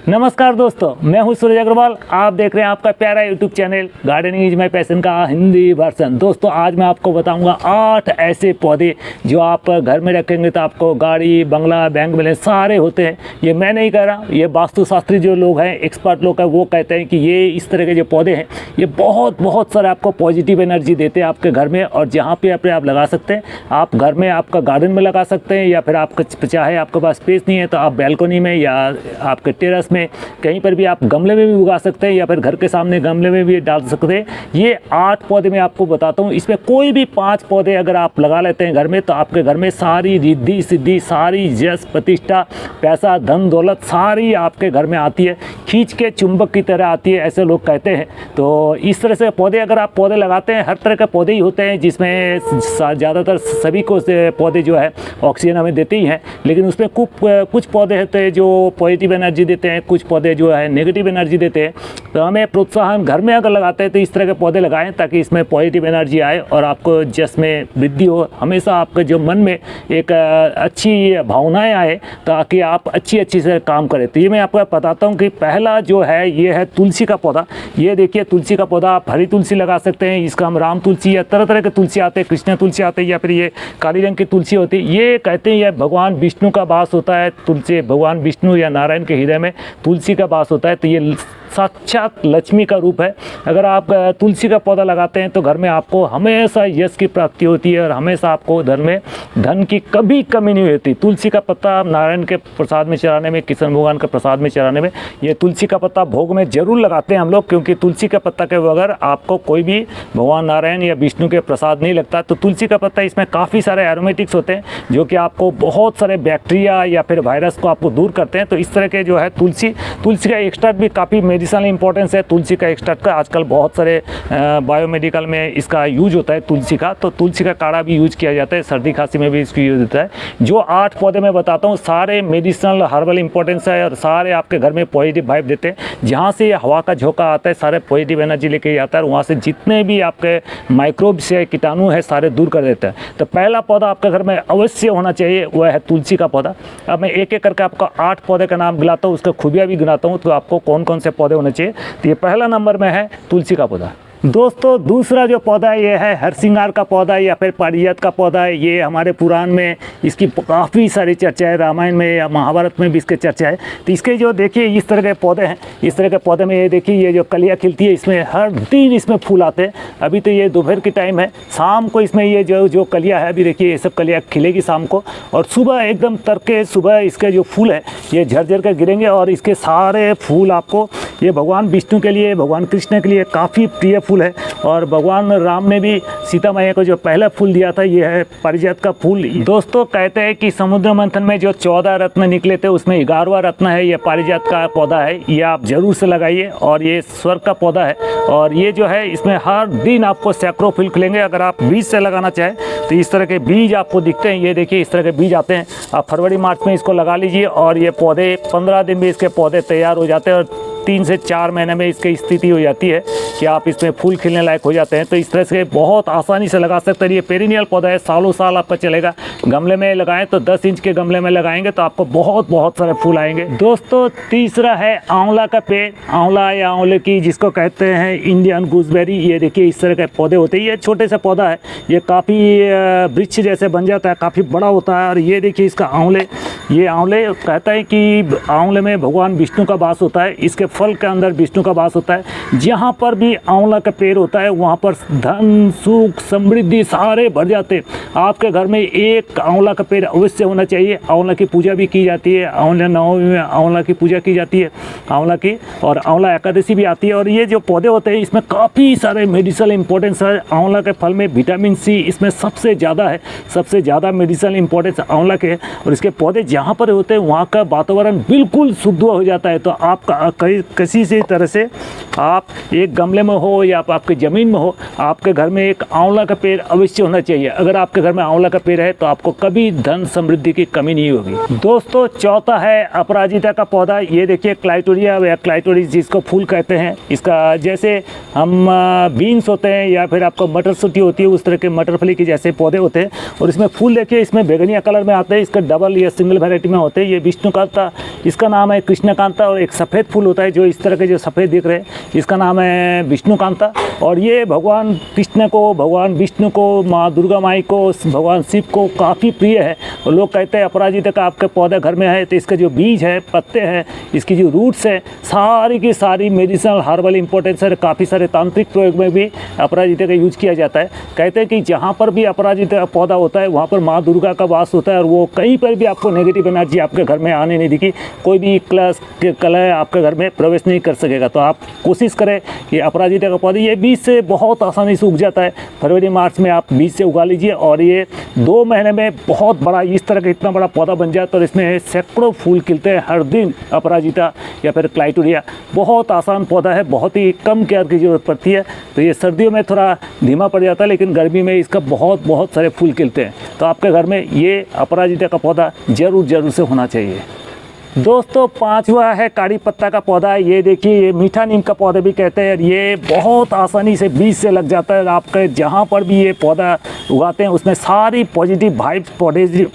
नमस्कार दोस्तों, मैं हूं सूरज अग्रवाल। आप देख रहे हैं आपका प्यारा YouTube channel gardening is my passion का हिंदी वर्जन। दोस्तों आज मैं आपको बताऊंगा 8 ऐसे पौधे जो आप घर में रखेंगे तो आपको गाड़ी, बंगला, बैंक बैलेंस सारे होते हैं। ये मैं नहीं कह रहा, ये वास्तुशास्त्री जो लोग हैं, एक्सपर्ट लोग हैं, वो कहते हैं कि ये इस तरह के जो पौधे हैं ये बहुत सारे आपको पॉजिटिव एनर्जी देते हैं आपके घर में। और जहाँ पे आप लगा सकते हैं, आप घर में आपका गार्डन में लगा सकते हैं, या फिर आपका चाहे आपके पास स्पेस नहीं है तो आप बैल्कोनी में या आपके टेरेस में कहीं पर भी आप गमले में भी उगा सकते हैं, या फिर घर के सामने गमले में भी डाल सकते हैं। ये 8 पौधे मैं आपको बताता हूँ। इसमें कोई भी 5 पौधे अगर आप लगा लेते हैं घर में तो आपके घर में सारी रिद्धि सिद्धि, सारी यश प्रतिष्ठा, पैसा, धन दौलत सारी आपके घर में आती है, खींच के चुंबक की तरह आती है, ऐसे लोग कहते हैं। तो इस तरह से पौधे अगर आप पौधे लगाते हैं, हर तरह के पौधे ही होते हैं जिसमें ज़्यादातर सभी को पौधे जो है ऑक्सीजन हमें देते ही हैं, लेकिन उसमें कुछ पौधे होते हैं जो पॉजिटिव एनर्जी देते हैं, कुछ पौधे जो है नेगेटिव एनर्जी देते हैं। तो हमें प्रोत्साहन घर में अगर लगाते हैं तो इस तरह के पौधे लगाएं ताकि इसमें पॉजिटिव एनर्जी आए और आपको जस में वृद्धि हो। हमेशा आपके जो मन में एक अच्छी भावनाएं आए ताकि आप अच्छी से काम करें। तो ये मैं आपको बताता हूँ कि पहला जो है ये है तुलसी का पौधा। ये देखिए तुलसी का पौधा, आप हरी तुलसी लगा सकते हैं, इसका हम राम तुलसी या तरह के तुलसी आते हैं, कृष्ण तुलसी आते हैं, या फिर ये काली रंग की तुलसी होती है। ये कहते हैं ये भगवान विष्णु का वास होता है। तुलसी भगवान विष्णु या नारायण के हृदय में तुलसी का वास होता है, तो ये साक्षात लक्ष्मी का रूप है। अगर आप तुलसी का पौधा लगाते हैं तो घर में आपको हमेशा यश की प्राप्ति होती है और हमेशा आपको घर में धन की कभी कमी नहीं होती। तुलसी का पत्ता नारायण के प्रसाद में चढ़ाने में, कृष्ण भगवान के प्रसाद में चढ़ाने में, ये तुलसी का पत्ता भोग में जरूर लगाते हैं हम लोग, क्योंकि तुलसी का पत्ता के बगैर आपको कोई भी भगवान नारायण या विष्णु के प्रसाद नहीं लगता। तो तुलसी का पत्ता, इसमें काफ़ी सारे एरोमेटिक्स होते हैं जो कि आपको बहुत सारे बैक्टीरिया या फिर वायरस को आपको दूर करते हैं। तो इस तरह के जो है तुलसी का एक्सट्रैक्ट भी काफ़ी मेडिसिनल इंपॉर्टेंस है। तुलसी का एक्सट्रैक्ट का आजकल बहुत सारे बायोमेडिकल में इसका यूज होता है तुलसी का। तो तुलसी का काढ़ा भी यूज किया जाता है, सर्दी खांसी में भी इसका यूज होता है। जो 8 पौधे मैं बताता हूँ सारे मेडिसिनल हर्बल इंपॉर्टेंस है और सारे आपके घर में पॉजिटिव वाइब देते हैं। जहाँ से हवा का झोंका आता है सारे पॉजिटिव एनर्जी लेके आता है, और वहाँ से जितने भी आपके माइक्रोब्स है, कीटाणु है, सारे दूर कर देता है। तो पहला पौधा आपके घर में अवश्य होना चाहिए, वह है तुलसी का पौधा। अब मैं एक करके आपको 8 पौधे का नाम गिनाता हूँ, उसका खूबियाँ भी गिनाता हूँ, तो आपको कौन कौन से पौधे होने चाहिए। तो ये पहला नंबर में है तुलसी का पौधा। दोस्तों दूसरा जो पौधा है ये है हरसिंगार का पौधा या फिर पारिजात का पौधा है। ये हमारे पुराण में इसकी काफ़ी सारी चर्चा है, रामायण में या महाभारत में भी इसकी चर्चा है। तो इसके जो देखिए इस तरह के पौधे हैं, इस तरह के पौधे में ये देखिए ये जो कलियाँ खिलती है, इसमें हर दिन इसमें फूल आते हैं। अभी तो ये दोपहर की टाइम है, शाम को इसमें ये जो कलियाँ है, अभी देखिए ये सब कलियाँ खिलेगी शाम को, और सुबह एकदम तड़के सुबह इसके जो फूल है ये झरझर कर गिरेंगे। और इसके सारे फूल आपको, ये भगवान विष्णु के लिए, भगवान कृष्ण के लिए काफ़ी प्रिय फूल है। और भगवान राम ने भी सीता मैया को जो पहला फूल दिया था ये है पारिजात का फूल। दोस्तों कहते हैं कि समुद्र मंथन में जो 14 रत्न निकले थे उसमें 11वां रत्न है ये पारिजात का पौधा है। ये आप जरूर से लगाइए, और ये स्वर्ग का पौधा है। और ये जो है इसमें हर दिन आपको सैकड़ों फूल खिलेंगे। अगर आप बीज से लगाना चाहें तो इस तरह के बीज आपको दिखते हैं, ये देखिए इस तरह के बीज आते हैं। आप फरवरी मार्च में इसको लगा लीजिए और ये पौधे 15 दिन में इसके पौधे तैयार हो जाते हैं, और 3 से 4 महीने में इसकी स्थिति हो जाती है कि आप इसमें फूल खिलने लायक हो जाते हैं। तो इस तरह से बहुत आसानी से लगा सकते हैं। ये पेरिनियल पौधा है, सालों साल आपका चलेगा। गमले में लगाएं तो 10 इंच के गमले में लगाएंगे तो आपको बहुत सारे फूल आएंगे। दोस्तों तीसरा है आंवला का पेड़। आंवला या आंवले की जिसको कहते हैं इंडियन गूसबेरी। ये देखिए इस तरह के पौधे होते हैं। ये छोटे से पौधा है, ये काफ़ी वृक्ष जैसे बन जाता है, काफ़ी बड़ा होता है। और ये देखिए इसका आंवले, ये आंवले कहता है कि आंवले में भगवान विष्णु का वास होता है। इसके फल के अंदर विष्णु का वास होता है। जहाँ पर भी आंवला का पेड़ होता है वहाँ पर धन, सुख, समृद्धि सारे भर जाते हैं। आपके घर में एक आंवला का पेड़ अवश्य होना चाहिए। आंवला की पूजा भी की जाती है, आंवला नवमी में आंवला की पूजा की जाती है आंवला की, और आंवला एकादशी भी आती है। और ये जो पौधे होते हैं इसमें काफ़ी सारे मेडिसिनल इंपॉर्टेंस है। आंवला के फल में विटामिन सी इसमें सबसे ज़्यादा है, सबसे ज़्यादा मेडिसिनल इंपॉर्टेंस आंवला के। और इसके पौधे जहाँ पर होते हैं वहाँ का वातावरण बिल्कुल शुद्ध हो जाता है। तो आपका किसी से तरह से आप एक गमले में हो या आपके ज़मीन में हो, आपके घर में एक आंवला का पेड़ अवश्य होना चाहिए। अगर आपके घर में आंवला का पेड़ है तो आपको कभी धन समृद्धि की कमी नहीं होगी। दोस्तों चौथा है अपराजिता का पौधा। ये देखिए क्लाइटोरिया या क्लाइटोरिस जिसको फूल कहते हैं, इसका जैसे हम बीन्स होते हैं या फिर आपको मटरशुंठी होती है, उस तरह के मटरफली के जैसे पौधे होते हैं। और इसमें फूल देखिए, इसमें बैगनिया कलर में आते हैं, इसका डबल या सिंगल वैरायटी में होते हैं। ये विष्णुकांता, इसका नाम है कृष्णकांता। और एक सफ़ेद फूल होता है जो इस तरह के जो सफ़ेद दिख रहे हैं, इसका नाम है विष्णुकांता। और ये भगवान कृष्ण को, भगवान विष्णु को, माँ दुर्गा माई को, भगवान शिव को काफ़ी प्रिय है। और लोग कहते हैं अपराजिता का आपके पौधा घर में है तो इसका जो बीज है, पत्ते हैं, इसकी जो रूट्स है, सारी की सारी मेडिसिनल हर्बल इंपॉर्टेंस है। काफ़ी सारे तांत्रिक प्रयोग में भी अपराजिता का यूज किया जाता है। कहते हैं कि जहाँ पर भी अपराजिता का पौधा होता है वहाँ पर माँ दुर्गा का वास होता है और वो कहीं पर भी आपको नेगेटिव एनर्जी आपके घर में आने नहीं देगी, कोई भी कलह आपके घर में प्रवेश नहीं कर सकेगा। तो आप कोशिश करें कि अपराजिता का पौधा, ये बीज से बहुत आसानी से उग जाता है। फरवरी मार्च में आप बीज से उगा लीजिए और ये 2 महीने में बहुत बड़ा इस तरह का इतना बड़ा पौधा बन जाता है। और इसमें सैकड़ों फूल खिलते हैं हर दिन। अपराजिता या फिर क्लाइटोरिया बहुत आसान पौधा है, बहुत ही कम केयर की ज़रूरत पड़ती है। तो ये सर्दियों में थोड़ा धीमा पड़ जाता है, लेकिन गर्मी में इसका बहुत सारे फूल खिलते हैं। तो आपके घर में ये अपराजिता का पौधा ज़रूर से होना चाहिए। दोस्तों 5वां है कड़ी पत्ता का पौधा। ये देखिए, ये मीठा नीम का पौधा भी कहते हैं। ये बहुत आसानी से बीज से लग जाता है। आपके जहाँ पर भी ये पौधा उगाते हैं उसमें सारी पॉजिटिव वाइब्स,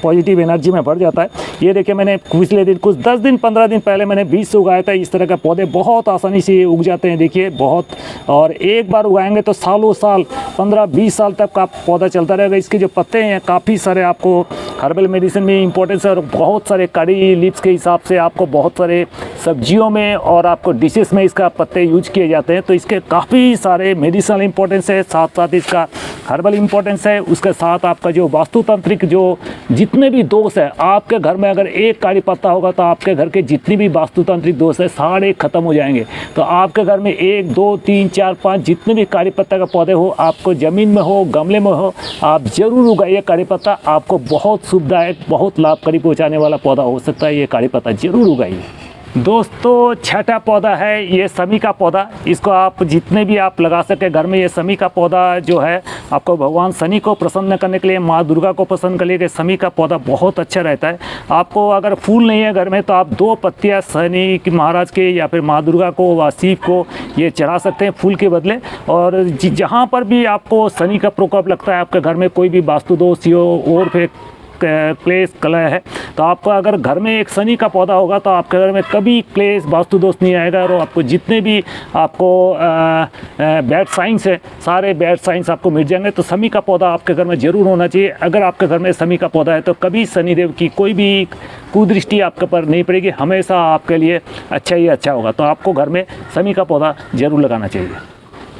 पॉजिटिव एनर्जी में भर जाता है। ये देखिए, मैंने पिछले दिन कुछ 10 दिन 15 दिन पहले मैंने बीज से उगाया था। इस तरह का पौधे बहुत आसानी से उग जाते हैं। देखिए बहुत, और एक बार उगाएंगे तो सालों साल 15-20 साल तक का पौधा चलता रहेगा। इसके जो पत्ते हैं काफ़ी सारे आपको हर्बल मेडिसिन में इंपॉर्टेंस है और बहुत सारे कड़ी लीव्स के हिसाब से आपको बहुत सारे सब्जियों में और आपको डिशेस में इसका पत्ते यूज किए जाते हैं। तो इसके काफ़ी सारे मेडिसिनल इंपॉर्टेंस है, साथ साथ इसका हर्बल इंपॉर्टेंस है। उसके साथ आपका जो वास्तुतांत्रिक जो जितने भी दोष है, आपके घर में अगर एक कड़ी पत्ता होगा तो आपके घर के जितने भी वास्तुतांत्रिक दोष है सारे खत्म हो जाएंगे। तो आपके घर में 1 2 3 4 5 जितने भी कड़ी पत्ता का पौधे हो, आपको ज़मीन में हो, गमले में हो, आप ज़रूर उगाइए कड़ी पत्ता। आपको बहुत सुविधायक, बहुत लाभकारी पहुँचाने वाला पौधा हो सकता है ये कड़ी पत्ता, ज़रूर उगाइए। दोस्तों 6ठा पौधा है ये समी का पौधा। इसको आप जितने भी आप लगा सके घर में। ये समी का पौधा जो है आपको भगवान शनि को प्रसन्न करने के लिए, माँ दुर्गा को प्रसन्न करने के लिए समी का पौधा बहुत अच्छा रहता है। आपको अगर फूल नहीं है घर में तो आप 2 पत्तियाँ शनि की महाराज के या फिर माँ दुर्गा को व शिव को ये चढ़ा सकते हैं फूल के बदले। और जहाँ पर भी आपको शनि का प्रकोप लगता है, आपके घर में कोई भी वास्तु दोष हो और फिर क्लेश कलह है, तो आपका अगर घर में एक शनि का पौधा होगा तो आपके घर में कभी क्लेश वास्तु दोष नहीं आएगा। और आपको जितने भी आपको बैड साइंस है, सारे बैड साइंस आपको मिट जाएंगे। तो शनि का पौधा आपके घर में ज़रूर होना चाहिए। अगर आपके घर में शनि का पौधा है तो कभी शनिदेव की कोई भी कुदृष्टि आपके पर नहीं पड़ेगी, हमेशा आपके लिए अच्छा ही अच्छा होगा। तो आपको घर में शनि का पौधा ज़रूर लगाना चाहिए।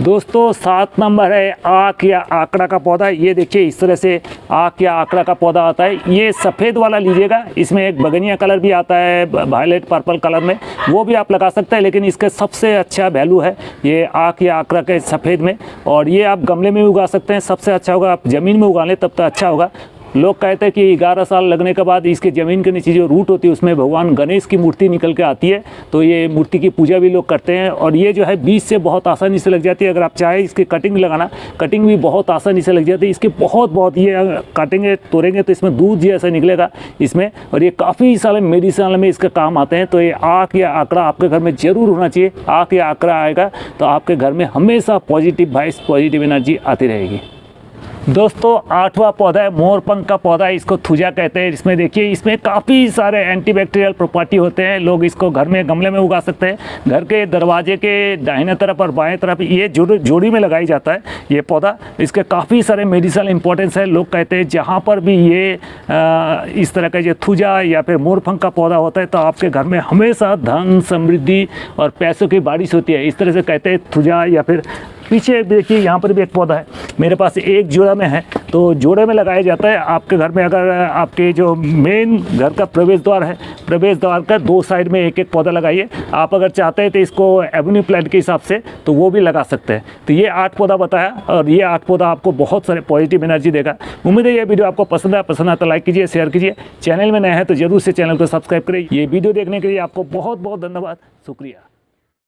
दोस्तों 7 नंबर है आक या आकड़ा का पौधा। ये देखिए इस तरह से आक या आकड़ा का पौधा आता है। ये सफ़ेद वाला लीजिएगा, इसमें एक बैगनिया कलर भी आता है, वायलेट पर्पल कलर में, वो भी आप लगा सकते हैं। लेकिन इसके सबसे अच्छा वैल्यू है ये आक या आकड़ा के सफ़ेद में। और ये आप गमले में भी उगा सकते हैं, सबसे अच्छा होगा आप ज़मीन में उगा लें तब तो अच्छा होगा। लोग कहते हैं कि 11 साल लगने के बाद इसके ज़मीन के नीचे जो रूट होती है उसमें भगवान गणेश की मूर्ति निकल के आती है। तो ये मूर्ति की पूजा भी लोग करते हैं। और ये जो है बीज से बहुत आसानी से लग जाती है। अगर आप चाहें इसकी कटिंग लगाना, कटिंग भी बहुत आसानी से लग जाती है। इसके बहुत ये काटेंगे तोड़ेंगे तो इसमें दूध जैसा निकलेगा इसमें। और ये काफ़ी सारे मेडिसिन में इसके काम आते हैं। तो ये आक या आकड़ा आपके घर में ज़रूर होना चाहिए। आक या आकड़ा आएगा तो आपके घर में हमेशा पॉजिटिव वाइब्स, पॉजिटिव एनर्जी आती रहेगी। दोस्तों 8वां पौधा है मोरपंख का पौधा। इसको थुजा कहते हैं। इसमें देखिए, इसमें काफ़ी सारे एंटीबैक्टीरियल प्रॉपर्टी होते हैं। लोग इसको घर में गमले में उगा सकते हैं। घर के दरवाजे के दाहिने तरफ और बाएं तरफ ये जोड़ी में लगाई जाता है ये पौधा। इसके काफ़ी सारे मेडिसिनल इंपॉर्टेंस है। लोग कहते हैं जहाँ पर भी ये इस तरह का ये थुजा या फिर मोरपंख का पौधा होता है तो आपके घर में हमेशा धन, समृद्धि और पैसों की बारिश होती है। इस तरह से कहते हैं थुजा। या फिर पीछे देखिए यहाँ पर भी एक पौधा है, मेरे पास एक जोड़ा में है, तो जोड़े में लगाया जाता है। आपके घर में अगर आपके जो मेन घर का प्रवेश द्वार है, प्रवेश द्वार का 2 साइड में एक एक पौधा लगाइए। आप अगर चाहते हैं तो इसको एवेन्यू प्लांट के हिसाब से तो वो भी लगा सकते हैं। तो ये 8 पौधा बताया और ये 8 पौधा आपको बहुत सारे पॉजिटिव एनर्जी देगा। उम्मीद है ये वीडियो आपको पसंद आया तो लाइक कीजिए, शेयर कीजिए। चैनल में नए हैं तो जरूर से चैनल को सब्सक्राइब करिए। ये वीडियो देखने के लिए आपको बहुत बहुत धन्यवाद, शुक्रिया।